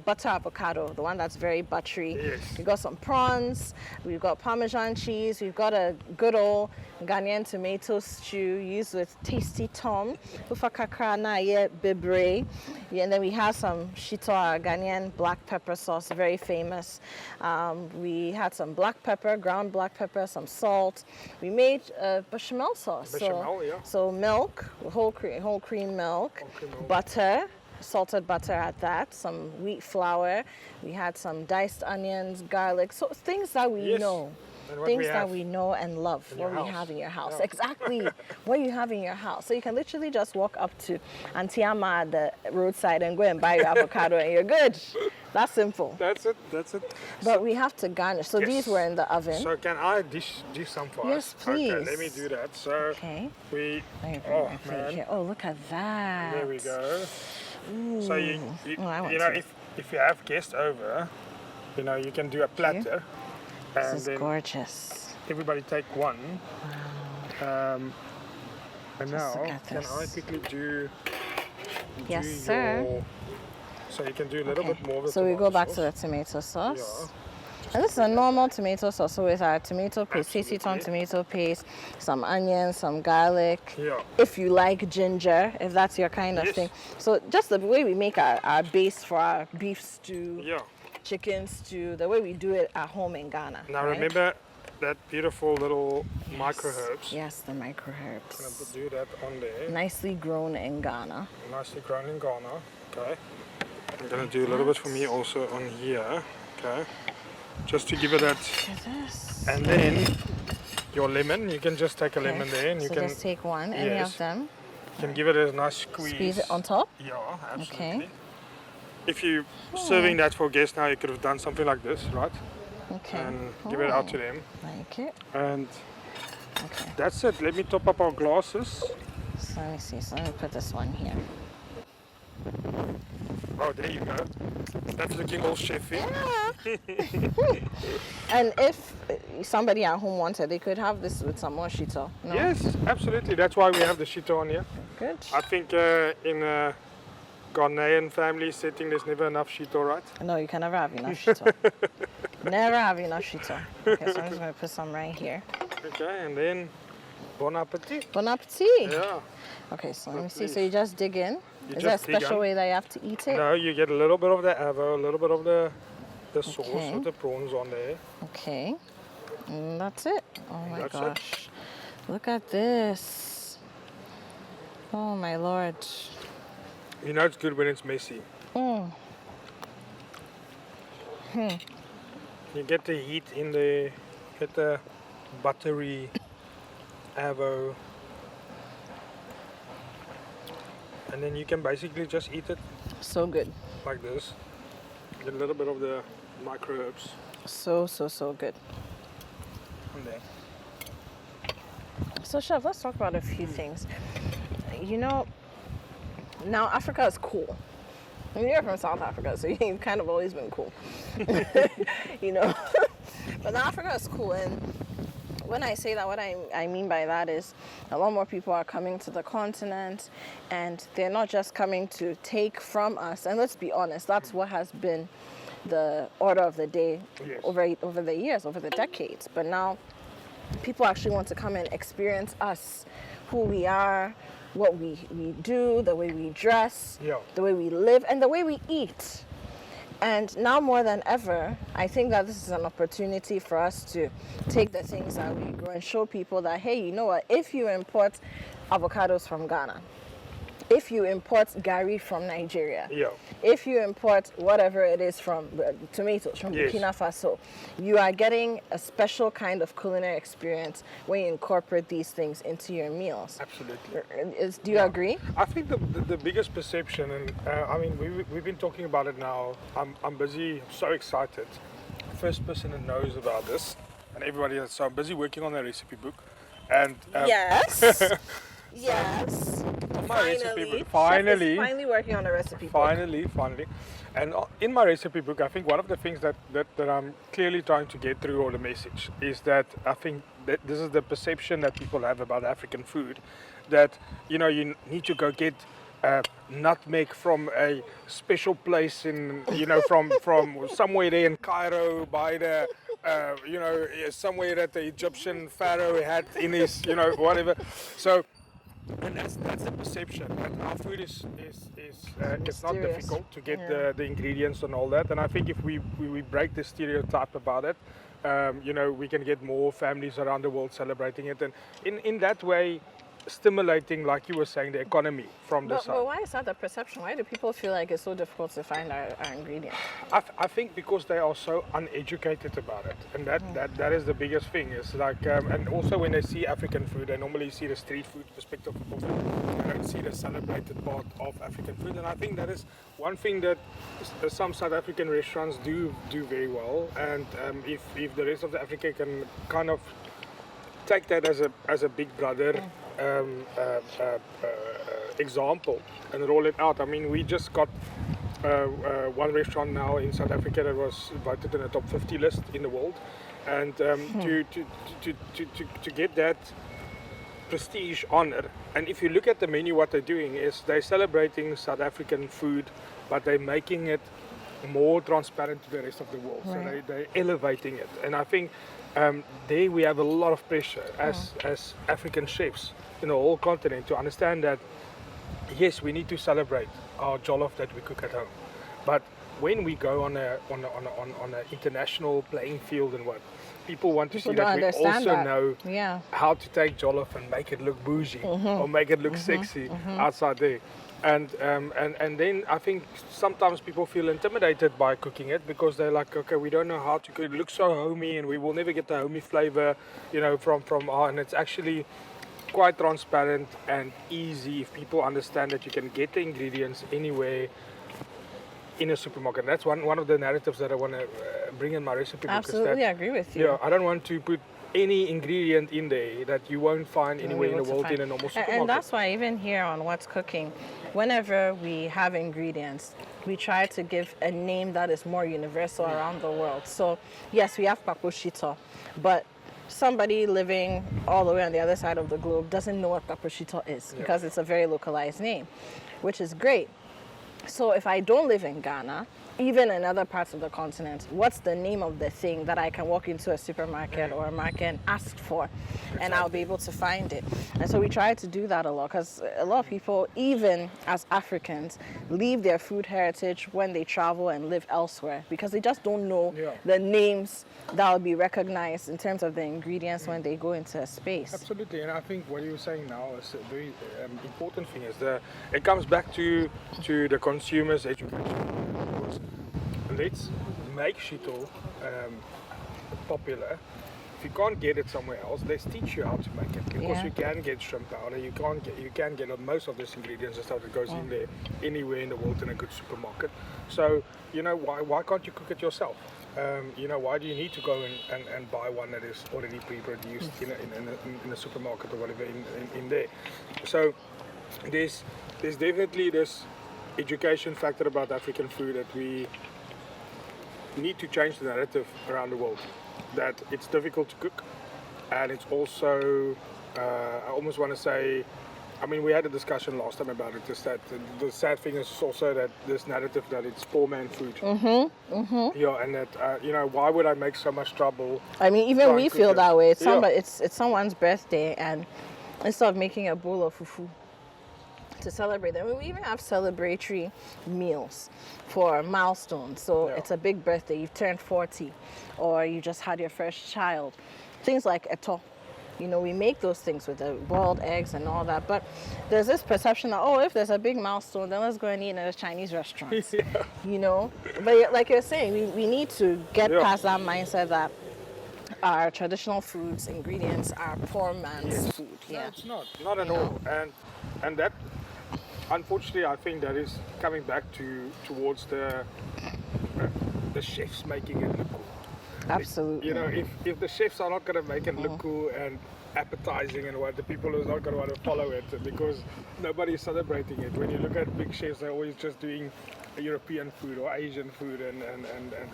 butter avocado, the one that's very buttery. Yes. We've got some prawns. We've got Parmesan cheese. We've got a good old Ghanaian tomato stew used with tasty tom, ufakakra na ye bebre. Yeah, and then we have some shito, our Ghanaian black pepper sauce, very famous. We had some black pepper, ground black pepper, some salt. We made bechamel sauce. Bechamel, yeah. So milk, whole cream milk, butter, salted butter at that, some wheat flour. We had some diced onions, garlic, so things that we Yes. know. And what Things we that have we know and love, in what your we house. have in your house. Yeah. Exactly, what you have in your house. So you can literally just walk up to Auntie Amma at the roadside and go and buy your avocado and you're good. That's simple. That's it. That's it. But we have to garnish. So Yes. these were in the oven. So can I dish some for Yes, us? Okay, let please. me do that. So Okay. we. Let me bring Oh my plate man, here. Oh, look at that. there we go. So you Oh, I want you know to. if you have guests over, you know you can do a platter, and This is then gorgeous. everybody take one. And Just now look at can I this. quickly do Yes, sir. your, so you can do a little Okay. bit more of the So we go tomato back to sauce. the tomato sauce. Yeah. And this is a normal tomato sauce. So with our tomato paste, tasty tom Absolutely. tomato paste, some onions, some garlic. Yeah. If you like ginger, if that's your kind of Yes. thing. So just the way we make our base for our beef stew, Yeah. chicken stew, the way we do it at home in Ghana. Now right? remember that beautiful little micro herbs. Yes, the micro I'm herbs. gonna do that on there. Nicely grown in Ghana. Nicely grown in Ghana. Okay. I'm gonna do a little bit for me also on here. Okay. Just to give it that. Look at this. And then your lemon, you can just take a lemon there and you so can just take one, any Yes. of them. give it a nice squeeze. Squeeze it on top. Yeah, absolutely. Okay. If you're serving that for guests now, you could have done something like this, right? Okay. And give it out to Oh, them. like it. And Okay. that's it. Let me top up our glasses. So let me see. So let me put this one here. Oh, there you go. That's looking all chefy. And if somebody at home wanted, they could have this with some more shito. No? Yes, absolutely. That's why we have the shito on here. Good. I think in a Ghanaian family setting, there's never enough shito, right? No, you can never have enough shito. Never have enough shito. Okay, so I'm just going to put some right here. Okay, and then bon appetit. Bon appetit. Yeah. Okay, so let me see. please. So you just dig in. You Is there a just dig special in. way that you have to eat it? No, you get a little bit of the avo, a little bit of the sauce Okay. with the prawns on there. Okay. And that's it. Oh my That's it. gosh. Look at this. Oh my lord. You know it's good when it's messy. Mm. You get the heat in the, get the buttery avo, and then you can basically just eat it So good. like this. Get a little bit of the micro herbs So good. in there. So, Chef, let's talk about a few things. You know, now Africa is cool. I mean, you're from South Africa, so you've kind of always been cool. You know, but now Africa is cool, and when I say that, what I mean by that is a lot more people are coming to the continent, and they're not just coming to take from us. And let's be honest, that's what has been the order of the day Yes. over the years, over the decades. But now people actually want to come and experience us, who we are, what we do, the way we dress, Yeah. the way we live, and the way we eat. And now more than ever, I think that this is an opportunity for us to take the things that we grow and show people that, hey, you know what, if you import avocados from Ghana, if you import gari from Nigeria, Yeah. if you import whatever it is from tomatoes from Yes. Burkina Faso, you are getting a special kind of culinary experience when you incorporate these things into your meals. Absolutely. Do you agree? I think the biggest perception, and I mean, we've been talking about it now. I'm busy, so excited. First person that knows about this, and everybody else. So I'm busy working on a recipe book, and Yes. Yes. my recipe book. Chef Finally. is finally working on a recipe book. Finally. And in my recipe book, I think one of the things that I'm clearly trying to get through, or the message, is that I think that this is the perception that people have about African food, that, you know, you need to go get nutmeg from a special place in, you know, from somewhere there in Cairo by the, you know, somewhere that the Egyptian pharaoh had in his, you know, whatever. So, and that's the perception. That our food is it's not Mysterious. difficult to get Yeah. the ingredients and all that. And I think if we break the stereotype about it, you know, we can get more families around the world celebrating it, and in that way, stimulating, like you were saying, the economy from the But side. why is that the perception? Why do people feel like it's so difficult to find our ingredients? I think because they are so uneducated about it, and that is the biggest thing. Is like, and also when they see African food, they normally see the street food perspective of it. They don't see the celebrated part of African food, and I think that is one thing that some South African restaurants do very well. And if the rest of the Africa can kind of take that as a big brother example and roll it out. I mean, we just got one restaurant now in South Africa that was invited in the top 50 list in the world, and to get that prestige honor. And if you look at the menu, what they're doing is they're celebrating South African food, but they're making it more transparent to the rest of the world. Right. So they're elevating it, and I think there we have a lot of pressure as African chefs in the whole continent to understand that yes, we need to celebrate our jollof that we cook at home, but when we go on a international playing field and what, people want to People see don't that we understand also that. know Yeah. how to take jollof and make it look bougie or make it look sexy outside there. And then I think sometimes people feel intimidated by cooking it because they're like, okay, we don't know how to cook. It looks so homey, and we will never get the homey flavor, you know, from our. And it's actually quite transparent and easy if people understand that you can get the ingredients anywhere in a supermarket. That's one of the narratives that I want to bring in my recipe book. Absolutely, I agree with you. Yeah, I don't want to put any ingredient in there that you won't find anywhere in the able to world find. in a normal supermarket. And that's why even here on What's Cooking, whenever we have ingredients, we try to give a name that is more universal around the world. So yes, we have paposhito, but somebody living all the way on the other side of the globe doesn't know what paposhito is because it's a very localized name, which is great. So if I don't live in Ghana, even in other parts of the continent, what's the name of the thing that I can walk into a supermarket or a market and ask for, and I'll be able to find it? And so we try to do that a lot because a lot of people, even as Africans, leave their food heritage when they travel and live elsewhere because they just don't know the names that will be recognized in terms of the ingredients when they go into a space. Absolutely, and I think what you're saying now is a very important thing. Is it comes back to the consumer's education. Let's make shito popular, if you can't get it somewhere else, let's teach you how to make it. Because you can get shrimp powder, you can get most of these ingredients and stuff that goes in there anywhere in the world in a good supermarket. So, you know, why can't you cook it yourself? You know, why do you need to go and buy one that is already pre-produced in a supermarket or whatever in there? So there's definitely this education factor about African food that we need to change the narrative around the world, that it's difficult to cook, and it's also I almost want to say, I mean, we had a discussion last time about it, is that the sad thing is also that this narrative that it's poor man food. Yeah, and that, you know, why would I make so much trouble? I mean, even we feel that way. It's, Yeah. it's someone's birthday, and instead of making a bowl of fufu to celebrate them, we even have celebratory meals for milestones. So Yeah. it's a big birthday, you've turned 40, or you just had your first child. Things like eto. You know, we make those things with the boiled eggs and all that, but there's this perception that, oh, if there's a big milestone, then let's go and eat in a Chinese restaurant. Yeah. You know, but like you're saying, we need to get Yeah. past that mindset that our traditional foods, ingredients are poor man's food. No, Yeah. it's not at all. And that, unfortunately, I think that is coming back towards the chefs making it look cool. Absolutely. You know, if the chefs are not going to make it look cool and appetizing and what, the people are not going to want to follow it because nobody's celebrating it. When you look at big chefs, they're always just doing European food or Asian food and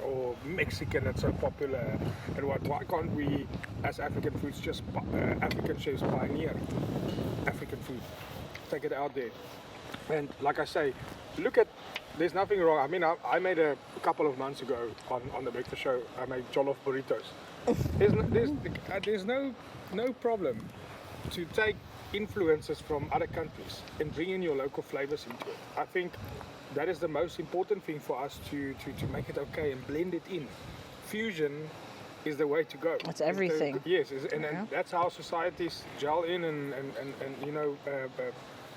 or Mexican that's so popular. And why can't we, as African foods, just African chefs pioneer African food, take it out there? And like I say, look at. There's nothing wrong. I mean, I made a couple of months ago on the breakfast show. I made jollof burritos. There's no problem to take influences from other countries and bring in your local flavors into it. I think that is the most important thing for us to make it okay and blend it in. Fusion is the way to go. It's everything. Yes, and that's how societies gel in and you know.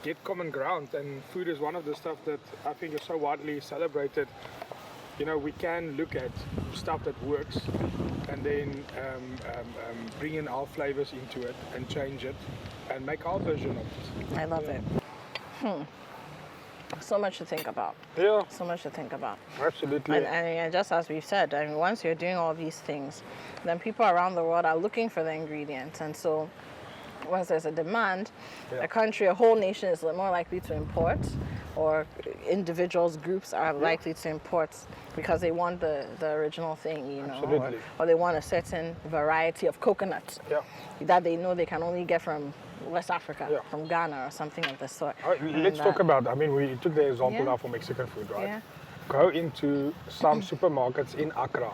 Get common ground, and food is one of the stuff that I think is so widely celebrated. You know, we can look at stuff that works and then bring in our flavors into it and change it and make our version of it. I love it. So much to think about. Yeah, So much to think about. absolutely. And just as we've said, I mean, once you're doing all these things, then people around the world are looking for the ingredients. And so once there's a demand, a country, a whole nation is more likely to import, or individuals, groups are likely to import because they want the original thing, you know, Absolutely. or they want a certain variety of coconut that they know they can only get from West Africa, from Ghana or something of the sort. Let's talk about, I mean, we took the example Yeah. now for Mexican food, right? Yeah. Go into some supermarkets in Accra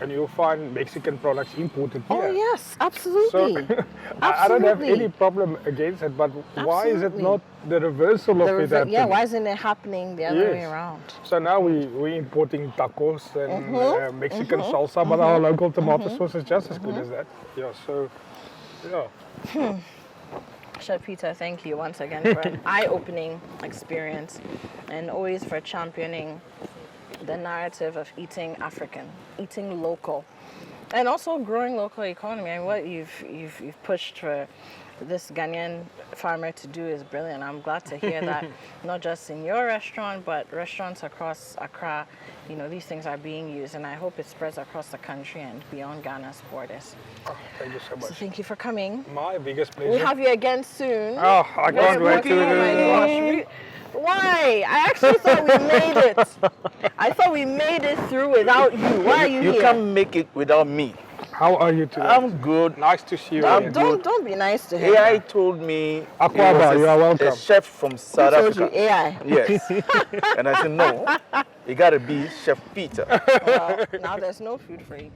and you'll find Mexican products imported here. Oh yes, absolutely. So I don't have Absolutely. any problem against it, but why is it Absolutely. not the reversal of it happening? Yeah, why isn't it happening the other way Yes. around? So now we're importing tacos and Mexican salsa, but our local tomato sauce is just as good as that. Yeah, so, yeah. Chef Pieter, thank you once again for an eye-opening experience and always for championing the narrative of eating African, eating local, and also growing local economy. I mean, what you've pushed for this Ghanaian farmer to do is brilliant. I'm glad to hear that, not just in your restaurant, but restaurants across Accra, you know, these things are being used, and I hope it spreads across the country and beyond Ghana's borders. Oh, thank you so much. So thank you for coming. My biggest pleasure. We'll have you again soon. Oh, I can't wait to Oh my gosh. Why? I actually thought we made it. I thought we made it through without you. Why are you You here? can't make it without me. How are you today? I'm good. Nice to see you. I'm again. good. Don't be nice to him. AI told me Akwaba, he was you are welcome. a chef from South Who told you Africa. AI? Yes. And I said, no, you gotta be Chef Pieter. Well, now there's no food for you.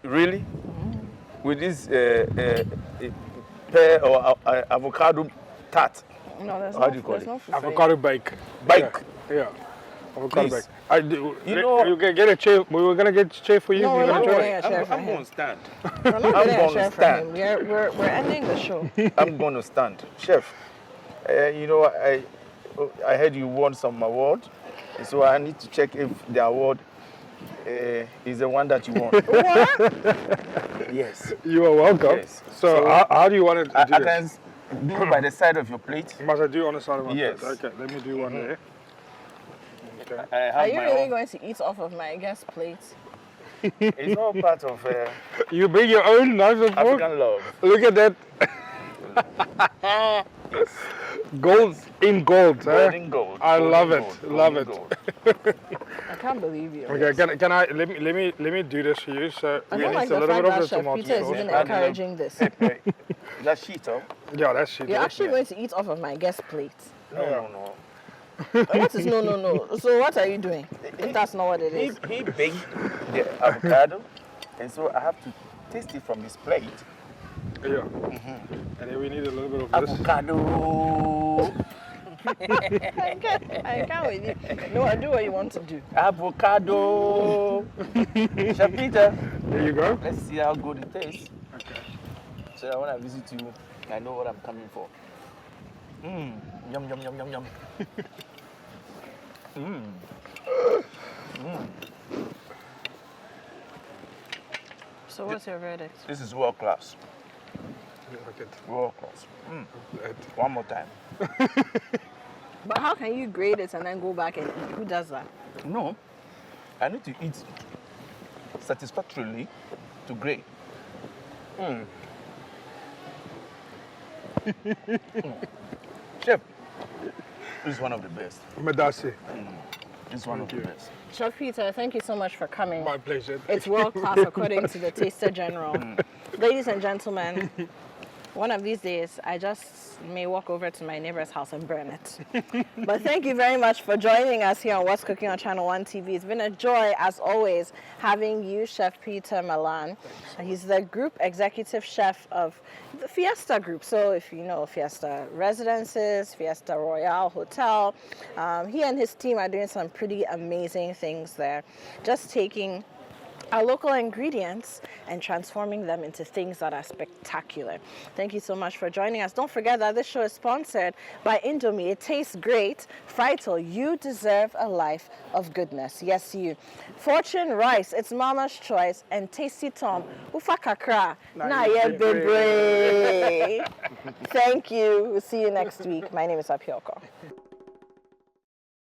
Really? With this pear or avocado tart. No, there's How no, do you call there's it? no food Avocado bake. Bike. Yeah. Avocado Please. bake. You know- you can get a chair. We were gonna get a chair for you. No, You're we're gonna not join? getting a chair for I'm him. going to stand. for you. We're not I'm getting a gonna chair for stand. him. We're ending the show. I'm going to stand. Chef, you know, I heard you won some award, so I need to check if the award is the one that you want. What? Yes. You are welcome. Yes. So, how do you want to I do can this? do by the side of your plate. Must I do on the side of my Yes. plate? Okay, let me do one there. Okay. I have Are you my really own. going to eat off of my guest plate? It's all part of You bring your own knife and fork? African love. Look at that. Gold in gold, huh? Golden gold. I golden love it. gold, Love golden it. gold. I can't believe you. Okay, can I let me do this for you? So I we don't need like a the little fact bit of that the Chef tomato Peter is sauce. even Yeah. encouraging this. Pepper. That sheet, huh? Yeah, that's it. You're actually Yeah. going to eat off of my guest plate. No. What is no? So what are you doing? If that's not what it is. He baked the avocado, and so I have to taste it from his plate. Yeah. And then we need a little bit of this. Avocado. I can't with you. No, do what you want to do. Avocado. Chef Peter, There you go. let's see how good it tastes. Okay. So that when I visit you, I know what I'm coming for. Yum, yum, yum, yum, yum. So what's your verdict? This is world class. Okay. World class. Right. One more time. But how can you grade it and then go back and eat? Who does that? No, I need to eat satisfactorily to grade. Chef, this is one of the best. Medasi. This is one of the best. Chef Peter, thank you so much for coming. My pleasure. It's world class according to the Taster General. Ladies and gentlemen, one of these days I just may walk over to my neighbor's house and burn it. But thank you very much for joining us here on What's Cooking on Channel 1 TV. It's been a joy, as always, having you, Chef Peter Malan. He's the group executive chef of the Fiesta Group. So if you know Fiesta Residences, Fiesta Royale Hotel, he and his team are doing some pretty amazing things there. Just taking our local ingredients and transforming them into things that are spectacular. Thank you so much for joining us. Don't forget that this show is sponsored by Indomie. It tastes great. Frital, you deserve a life of goodness. Yes, you. Fortune Rice, it's Mama's Choice. And Tasty Tom, Ufa Kakra, na ye bebre. Thank you. We'll see you next week. My name is Apioko.